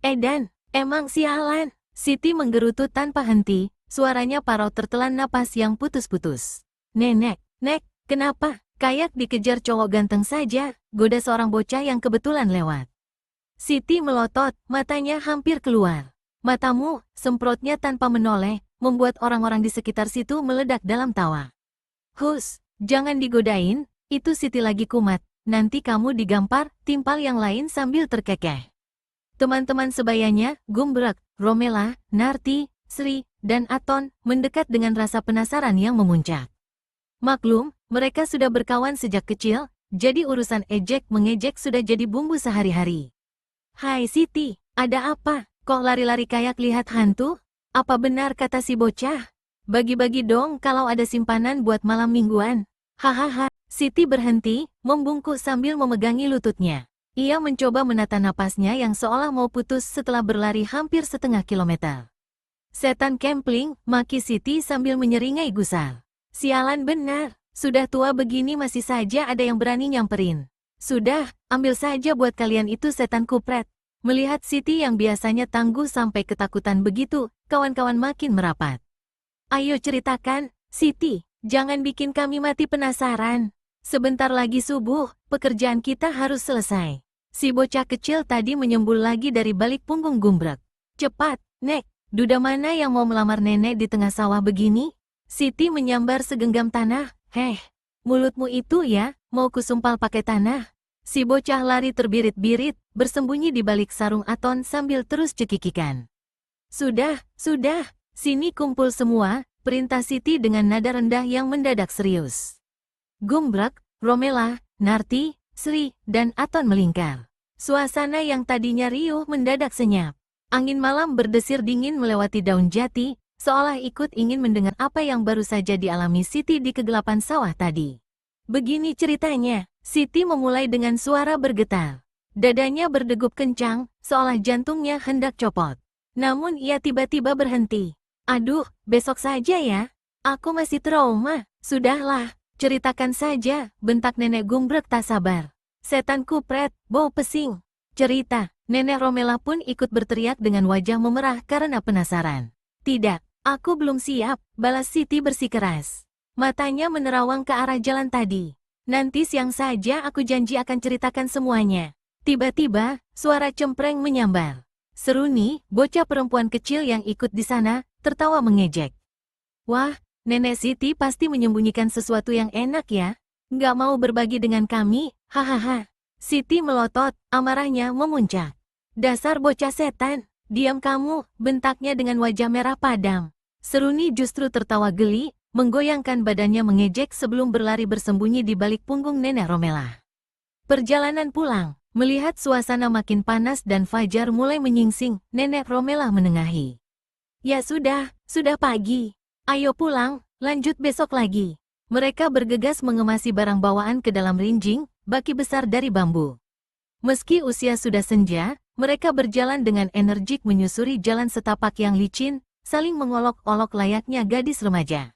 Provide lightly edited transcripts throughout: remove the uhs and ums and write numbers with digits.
Edan, emang sialan. Siti menggerutu tanpa henti, suaranya parau tertelan napas yang putus-putus. Nek, kenapa? Kayak dikejar cowok ganteng saja, goda seorang bocah yang kebetulan lewat. Siti melotot, matanya hampir keluar. Matamu, semprotnya tanpa menoleh, membuat orang-orang di sekitar situ meledak dalam tawa. Hus, jangan digodain, itu Siti lagi kumat, nanti kamu digampar, timpal yang lain sambil terkekeh. Teman-teman sebayanya, Gumbrek, Romela, Narti, Sri, dan Aton, mendekat dengan rasa penasaran yang memuncak. Maklum, mereka sudah berkawan sejak kecil, jadi urusan ejek-mengejek sudah jadi bumbu sehari-hari. Hai Siti, ada apa? Kok lari-lari kayak lihat hantu? Apa benar kata si bocah? Bagi-bagi dong kalau ada simpanan buat malam mingguan. Hahaha, Siti berhenti, membungkuk sambil memegangi lututnya. Ia mencoba menata napasnya yang seolah mau putus setelah berlari hampir setengah kilometer. Setan kempling, maki Siti sambil menyeringai gusar. Sialan benar, sudah tua begini masih saja ada yang berani nyamperin. Sudah, ambil saja buat kalian itu setan kupret. Melihat Siti yang biasanya tangguh sampai ketakutan begitu, kawan-kawan makin merapat. Ayo ceritakan, Siti, jangan bikin kami mati penasaran. Sebentar lagi subuh, pekerjaan kita harus selesai. Si bocah kecil tadi menyembul lagi dari balik punggung Gumbrek. Cepat, Nek, duda mana yang mau melamar nenek di tengah sawah begini? Siti menyambar segenggam tanah. Heh, mulutmu itu ya, mau kusumpal pakai tanah. Si bocah lari terbirit-birit, bersembunyi di balik sarung Aton sambil terus cekikikan. Sudah, sini kumpul semua, perintah Siti dengan nada rendah yang mendadak serius. Gumbrek, Romela, Narti, Sri, dan Aton melingkar. Suasana yang tadinya riuh mendadak senyap. Angin malam berdesir dingin melewati daun jati, seolah ikut ingin mendengar apa yang baru saja dialami Siti di kegelapan sawah tadi. Begini ceritanya, Siti memulai dengan suara bergetar. Dadanya berdegup kencang, seolah jantungnya hendak copot. Namun ia tiba-tiba berhenti. Aduh, besok saja ya. Aku masih trauma. Sudahlah, ceritakan saja, bentak nenek Gumbrek tak sabar. Setan kupret, bau pesing. Cerita, nenek Romela pun ikut berteriak dengan wajah memerah karena penasaran. Tidak. Aku belum siap, balas Siti bersikeras. Matanya menerawang ke arah jalan tadi. Nanti siang saja aku janji akan ceritakan semuanya. Tiba-tiba, suara cempreng menyambar. Seruni, bocah perempuan kecil yang ikut di sana, tertawa mengejek. Wah, nenek Siti pasti menyembunyikan sesuatu yang enak ya. Nggak mau berbagi dengan kami, hahaha. Siti melotot, amarahnya memuncak. Dasar bocah setan. Diam kamu, bentaknya dengan wajah merah padam. Seruni justru tertawa geli, menggoyangkan badannya mengejek sebelum berlari bersembunyi di balik punggung nenek Romela. Perjalanan pulang, melihat suasana makin panas dan fajar mulai menyingsing, nenek Romela menengahi. Ya sudah pagi. Ayo pulang, lanjut besok lagi. Mereka bergegas mengemasi barang bawaan ke dalam rinjing, baki besar dari bambu. Meski usia sudah senja, mereka berjalan dengan energik menyusuri jalan setapak yang licin, saling mengolok-olok layaknya gadis remaja.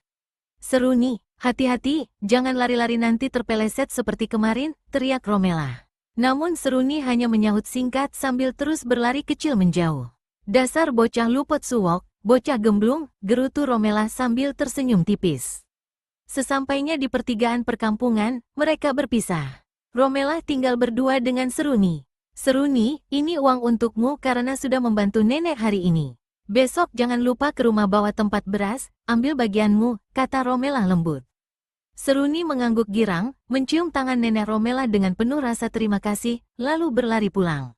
Seruni, hati-hati, jangan lari-lari nanti terpeleset seperti kemarin, teriak Romela. Namun Seruni hanya menyahut singkat sambil terus berlari kecil menjauh. Dasar bocah luput suwok, bocah gemblung, gerutu Romela sambil tersenyum tipis. Sesampainya di pertigaan perkampungan, mereka berpisah. Romela tinggal berdua dengan Seruni. Seruni, ini uang untukmu karena sudah membantu nenek hari ini. Besok jangan lupa ke rumah bawa tempat beras, ambil bagianmu, kata Romela lembut. Seruni mengangguk girang, mencium tangan nenek Romela dengan penuh rasa terima kasih, lalu berlari pulang.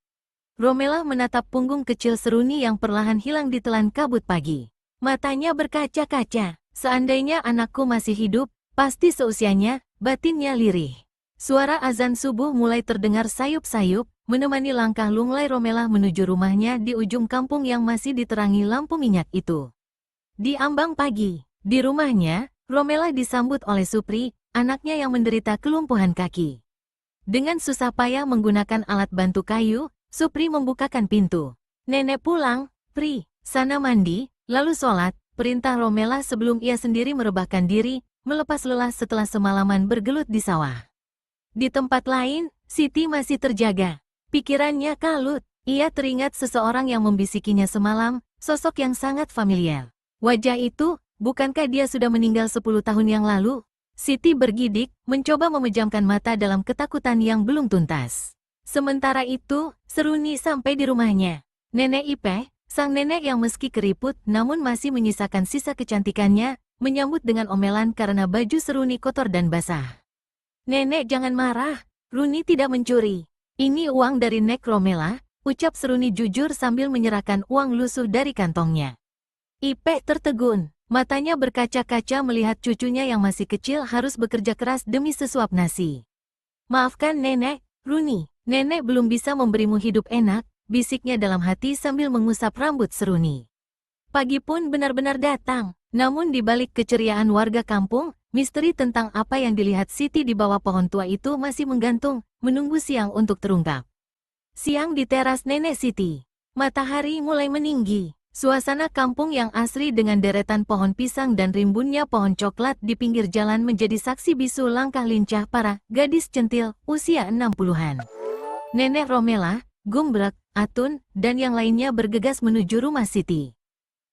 Romela menatap punggung kecil Seruni yang perlahan hilang ditelan kabut pagi. Matanya berkaca-kaca, seandainya anakku masih hidup, pasti seusianya, batinnya lirih. Suara azan subuh mulai terdengar sayup-sayup, menemani langkah lunglai Romela menuju rumahnya di ujung kampung yang masih diterangi lampu minyak itu. Di ambang pagi, di rumahnya, Romela disambut oleh Supri, anaknya yang menderita kelumpuhan kaki. Dengan susah payah menggunakan alat bantu kayu, Supri membukakan pintu. Nenek pulang, Pri, sana mandi, lalu sholat, perintah Romela sebelum ia sendiri merebahkan diri, melepas lelah setelah semalaman bergelut di sawah. Di tempat lain, Siti masih terjaga. Pikirannya kalut, Ia teringat seseorang yang membisikinya semalam, sosok yang sangat familiar. Wajah itu, bukankah dia sudah meninggal 10 tahun yang lalu? Siti bergidik, mencoba memejamkan mata dalam ketakutan yang belum tuntas. Sementara itu, Seruni sampai di rumahnya. Nenek Ipeh, sang nenek yang meski keriput namun masih menyisakan sisa kecantikannya, menyambut dengan omelan karena baju Seruni kotor dan basah. Nenek jangan marah, Runi tidak mencuri. Ini uang dari Nek Romela, ucap Seruni jujur sambil menyerahkan uang lusuh dari kantongnya. Ipeh tertegun, matanya berkaca-kaca melihat cucunya yang masih kecil harus bekerja keras demi sesuap nasi. Maafkan nenek, Runi, nenek belum bisa memberimu hidup enak, bisiknya dalam hati sambil mengusap rambut Seruni. Pagi pun benar-benar datang, namun di balik keceriaan warga kampung, misteri tentang apa yang dilihat Siti di bawah pohon tua itu masih menggantung, menunggu siang untuk terungkap. Siang di teras nenek Siti. Matahari mulai meninggi. Suasana kampung yang asri dengan deretan pohon pisang dan rimbunnya pohon coklat di pinggir jalan menjadi saksi bisu langkah lincah para gadis centil usia 60-an. Nenek Romela, Gumbrek, Atun, dan yang lainnya bergegas menuju rumah Siti.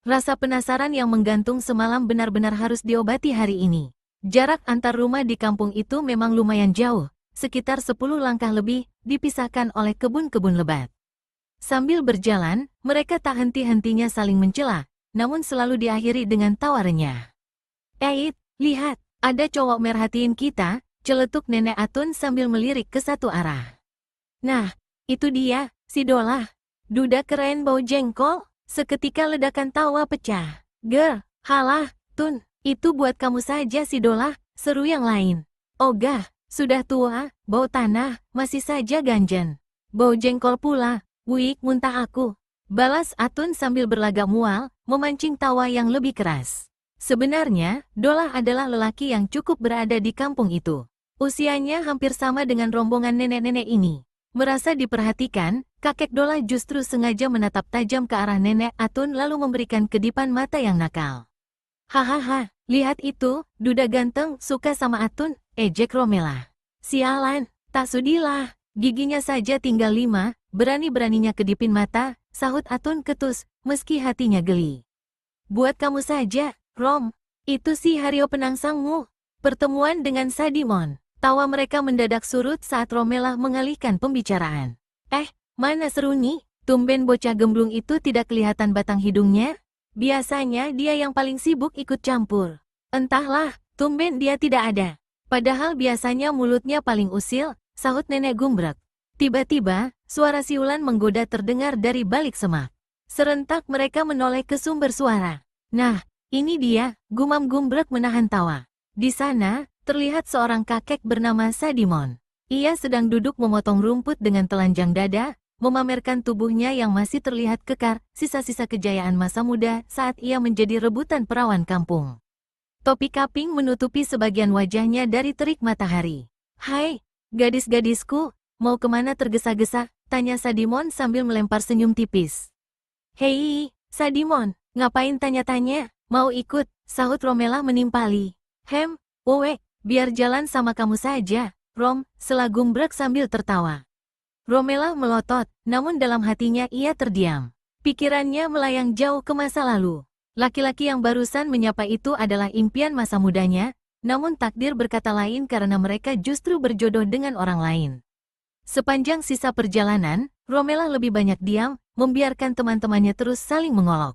Rasa penasaran yang menggantung semalam benar-benar harus diobati hari ini. Jarak antar rumah di kampung itu memang lumayan jauh, sekitar 10 langkah lebih, dipisahkan oleh kebun-kebun lebat. Sambil berjalan, mereka tak henti-hentinya saling mencela, namun selalu diakhiri dengan tawarannya. Lihat, ada cowok merhatiin kita, celetuk nenek Atun sambil melirik ke satu arah. Nah, itu dia, si Dolah. Duda keren bau jengkol, seketika ledakan tawa pecah. Halah, Tun. Itu buat kamu saja si Dolah, seru yang lain. Ogah, sudah tua, bau tanah, masih saja ganjen. Bau jengkol pula, wuik muntah aku. Balas Atun sambil berlagak mual, memancing tawa yang lebih keras. Sebenarnya, Dolah adalah lelaki yang cukup berada di kampung itu. Usianya hampir sama dengan rombongan nenek-nenek ini. Merasa diperhatikan, kakek Dolah justru sengaja menatap tajam ke arah nenek Atun lalu memberikan kedipan mata yang nakal. Hahaha. Lihat itu, duda ganteng, suka sama Atun, ejek Romela. Sialan, tak sudilah, giginya saja tinggal 5, berani-beraninya kedipin mata, sahut Atun ketus, meski hatinya geli. Buat kamu saja, Rom, itu si Hario penangsangmu. Pertemuan dengan Sadimon, tawa mereka mendadak surut saat Romela mengalihkan pembicaraan. Mana Seruni? Tumben bocah gemblung itu tidak kelihatan batang hidungnya? Biasanya dia yang paling sibuk ikut campur. Entahlah, tumben dia tidak ada. Padahal biasanya mulutnya paling usil, sahut nenek Gumbrek. Tiba-tiba, suara siulan menggoda terdengar dari balik semak. Serentak mereka menoleh ke sumber suara. Nah, ini dia, gumam Gumbrek menahan tawa. Di sana, terlihat seorang kakek bernama Sadimon. Ia sedang duduk memotong rumput dengan telanjang dada, memamerkan tubuhnya yang masih terlihat kekar, sisa-sisa kejayaan masa muda saat ia menjadi rebutan perawan kampung. Topi kaping menutupi sebagian wajahnya dari terik matahari. Hai, gadis-gadisku, mau kemana tergesa-gesa? Tanya Sadimon sambil melempar senyum tipis. Hei, Sadimon, ngapain tanya-tanya? Mau ikut? Sahut Romela menimpali. Biar jalan sama kamu saja, Rom, sela Gumbrek sambil tertawa. Romela melotot, namun dalam hatinya ia terdiam. Pikirannya melayang jauh ke masa lalu. Laki-laki yang barusan menyapa itu adalah impian masa mudanya, namun takdir berkata lain karena mereka justru berjodoh dengan orang lain. Sepanjang sisa perjalanan, Romela lebih banyak diam, membiarkan teman-temannya terus saling mengolok.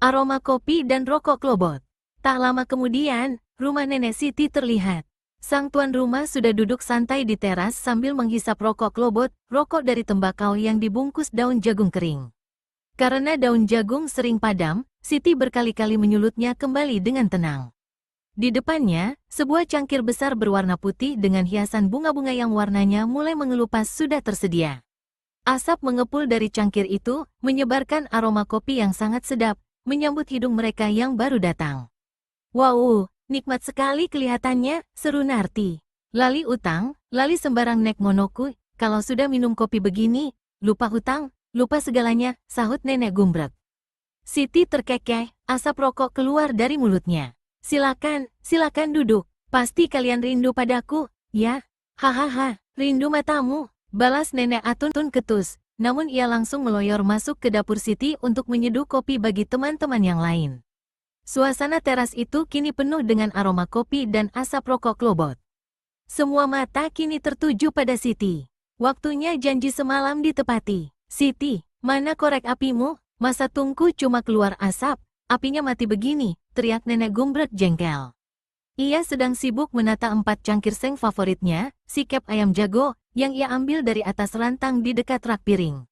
Aroma kopi dan rokok klobot. Tak lama kemudian, rumah nenek Siti terlihat. Sang tuan rumah sudah duduk santai di teras sambil menghisap rokok klobot, rokok dari tembakau yang dibungkus daun jagung kering. Karena daun jagung sering padam, Siti berkali-kali menyulutnya kembali dengan tenang. Di depannya, sebuah cangkir besar berwarna putih dengan hiasan bunga-bunga yang warnanya mulai mengelupas sudah tersedia. Asap mengepul dari cangkir itu, menyebarkan aroma kopi yang sangat sedap, menyambut hidung mereka yang baru datang. Wow! Nikmat sekali kelihatannya, seru Narti. Lali utang, lali sembarang nek monoku, kalau sudah minum kopi begini, lupa hutang, lupa segalanya, sahut nenek Gumbrek. Siti terkekeh, asap rokok keluar dari mulutnya. Silakan duduk, pasti kalian rindu padaku, ya? Hahaha, rindu matamu, balas nenek Atun ketus, namun ia langsung meloyor masuk ke dapur Siti untuk menyeduh kopi bagi teman-teman yang lain. Suasana teras itu kini penuh dengan aroma kopi dan asap rokok klobot. Semua mata kini tertuju pada Siti. Waktunya janji semalam ditepati. Siti, mana korek apimu? Masa tungku cuma keluar asap, apinya mati begini, teriak nenek gumbrek jengkel. Ia sedang sibuk menata 4 cangkir seng favoritnya, si kep ayam jago, yang ia ambil dari atas rantang di dekat rak piring.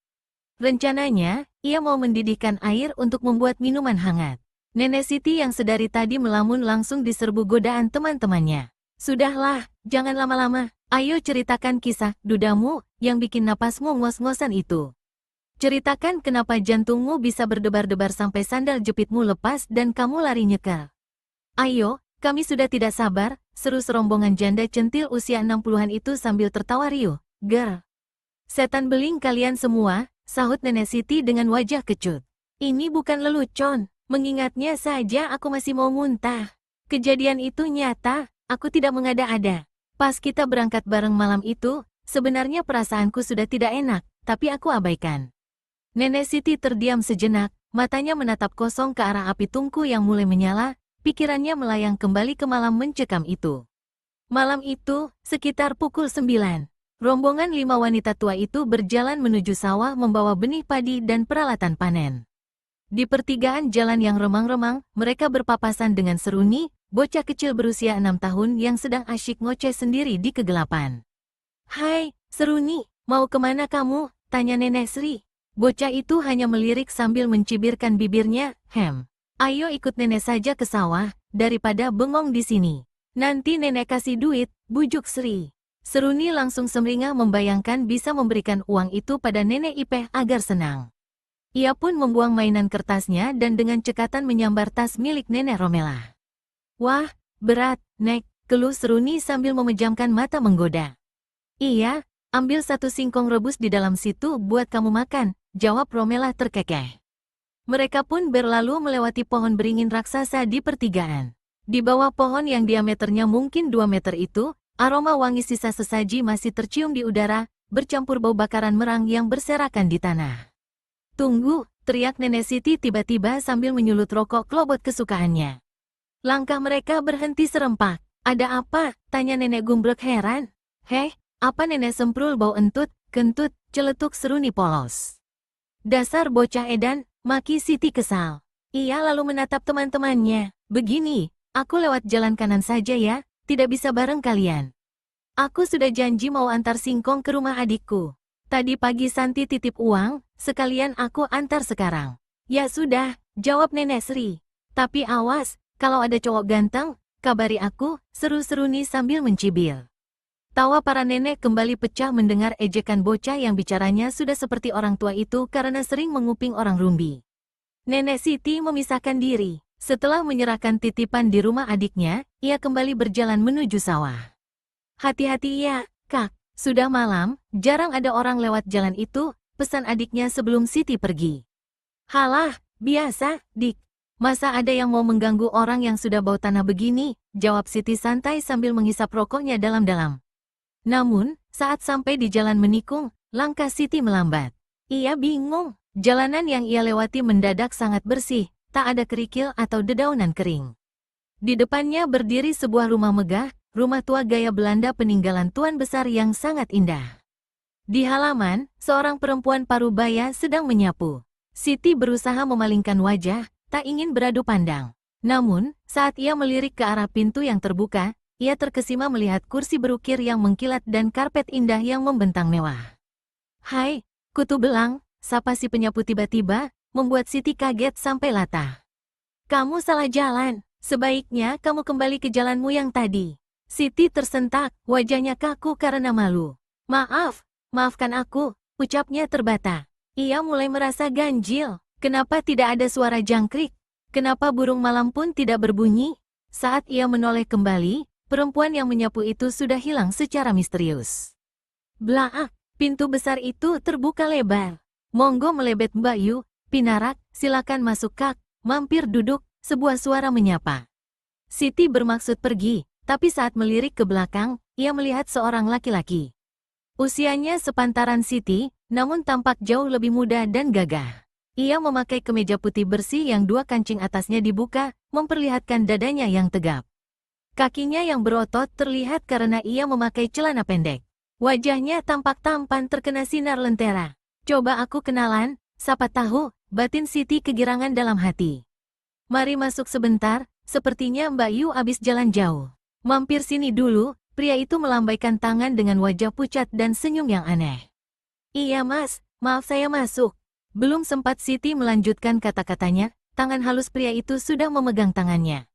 Rencananya, ia mau mendidihkan air untuk membuat minuman hangat. Nenek Siti yang sedari tadi melamun langsung diserbu godaan teman-temannya. Sudahlah, jangan lama-lama, ayo ceritakan kisah dudamu yang bikin napasmu ngos-ngosan itu. Ceritakan kenapa jantungmu bisa berdebar-debar sampai sandal jepitmu lepas dan kamu lari nyeker. Ayo, kami sudah tidak sabar, seru serombongan janda centil usia 60-an itu sambil tertawa riuh. Ger. Setan beling kalian semua, sahut nenek Siti dengan wajah kecut. Ini bukan lelucon, mengingatnya saja aku masih mau muntah. Kejadian itu nyata, aku tidak mengada-ada. Pas kita berangkat bareng malam itu, sebenarnya perasaanku sudah tidak enak, tapi aku abaikan. Nenek Siti terdiam sejenak, matanya menatap kosong ke arah api tungku yang mulai menyala, pikirannya melayang kembali ke malam mencekam itu. Malam itu, sekitar pukul 9, rombongan 5 wanita tua itu berjalan menuju sawah membawa benih padi dan peralatan panen. Di pertigaan jalan yang remang-remang, mereka berpapasan dengan Seruni, bocah kecil berusia 6 tahun yang sedang asyik ngoceh sendiri di kegelapan. Hai, Seruni, mau kemana kamu? Tanya Nenek Sri. Bocah itu hanya melirik sambil mencibirkan bibirnya, Ayo ikut nenek saja ke sawah, daripada bengong di sini. Nanti nenek kasih duit, bujuk Sri. Seruni langsung semringah membayangkan bisa memberikan uang itu pada nenek Ipeh agar senang. Ia pun membuang mainan kertasnya dan dengan cekatan menyambar tas milik nenek Romela. Wah, berat, Nek, keluh Seruni sambil memejamkan mata menggoda. Iya, ambil 1 singkong rebus di dalam situ buat kamu makan, jawab Romela terkekeh. Mereka pun berlalu melewati pohon beringin raksasa di pertigaan. Di bawah pohon yang diameternya mungkin 2 meter itu, aroma wangi sisa sesaji masih tercium di udara, bercampur bau bakaran merang yang berserakan di tanah. Tunggu, teriak nenek Siti tiba-tiba sambil menyulut rokok klobot kesukaannya. Langkah mereka berhenti serempak. Ada apa? Tanya nenek gumbrek heran. Heh, apa nenek semprul bau entut, kentut, celetuk Seruni polos. Dasar bocah edan, maki Siti kesal. Ia lalu menatap teman-temannya. Begini, aku lewat jalan kanan saja ya, tidak bisa bareng kalian. Aku sudah janji mau antar singkong ke rumah adikku. Tadi pagi Santi titip uang, sekalian aku antar sekarang. Ya sudah, jawab Nenek Sri. Tapi awas, kalau ada cowok ganteng, kabari aku, seru Seruni sambil mencibir. Tawa para nenek kembali pecah mendengar ejekan bocah yang bicaranya sudah seperti orang tua itu karena sering menguping orang rumbi. Nenek Siti memisahkan diri. Setelah menyerahkan titipan di rumah adiknya, ia kembali berjalan menuju sawah. Hati-hati ya, Kak. Sudah malam, jarang ada orang lewat jalan itu, pesan adiknya sebelum Siti pergi. Halah, biasa, Dik. Masa ada yang mau mengganggu orang yang sudah bau tanah begini, jawab Siti santai sambil menghisap rokoknya dalam-dalam. Namun, saat sampai di jalan menikung, langkah Siti melambat. Ia bingung, jalanan yang ia lewati mendadak sangat bersih, tak ada kerikil atau dedaunan kering. Di depannya berdiri sebuah rumah megah, rumah tua gaya Belanda peninggalan tuan besar yang sangat indah. Di halaman, seorang perempuan parubaya sedang menyapu. Siti berusaha memalingkan wajah, tak ingin beradu pandang. Namun, saat ia melirik ke arah pintu yang terbuka, ia terkesima melihat kursi berukir yang mengkilat dan karpet indah yang membentang mewah. Hai, kutu belang, sapa si penyapu tiba-tiba, membuat Siti kaget sampai latah. Kamu salah jalan, sebaiknya kamu kembali ke jalanmu yang tadi. Siti tersentak, wajahnya kaku karena malu. Maafkan aku, ucapnya terbata. Ia mulai merasa ganjil, kenapa tidak ada suara jangkrik? Kenapa burung malam pun tidak berbunyi? Saat ia menoleh kembali, perempuan yang menyapu itu sudah hilang secara misterius. Blaak, pintu besar itu terbuka lebar. Monggo melebet Mbak Yu, Pinarak, silakan masuk Kak, mampir duduk, sebuah suara menyapa. Siti bermaksud pergi, tapi saat melirik ke belakang, ia melihat seorang laki-laki. Usianya sepantaran Siti, namun tampak jauh lebih muda dan gagah. Ia memakai kemeja putih bersih yang dua kancing atasnya dibuka, memperlihatkan dadanya yang tegap. Kakinya yang berotot terlihat karena ia memakai celana pendek. Wajahnya tampak tampan terkena sinar lentera. Coba aku kenalan, siapa tahu, batin Siti kegirangan dalam hati. Mari masuk sebentar, sepertinya Mbak Yu abis jalan jauh. Mampir sini dulu, pria itu melambaikan tangan dengan wajah pucat dan senyum yang aneh. Iya mas, maaf saya masuk. Belum sempat Siti melanjutkan kata-katanya, tangan halus pria itu sudah memegang tangannya.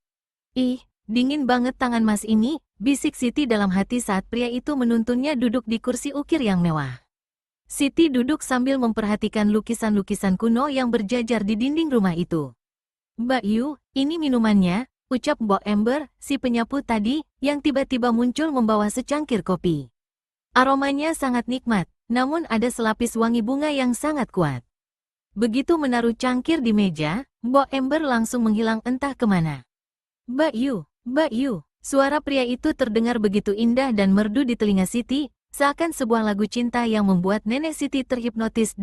Ih, dingin banget tangan mas ini, bisik Siti dalam hati saat pria itu menuntunnya duduk di kursi ukir yang mewah. Siti duduk sambil memperhatikan lukisan-lukisan kuno yang berjajar di dinding rumah itu. Mbak Yu, ini minumannya, ucap Mbok Ember, si penyapu tadi, yang tiba-tiba muncul membawa secangkir kopi. Aromanya sangat nikmat, namun ada selapis wangi bunga yang sangat kuat. Begitu menaruh cangkir di meja, Mbok Ember langsung menghilang entah kemana. Mbak Yu, suara pria itu terdengar begitu indah dan merdu di telinga Siti, seakan sebuah lagu cinta yang membuat nenek Siti terhipnotis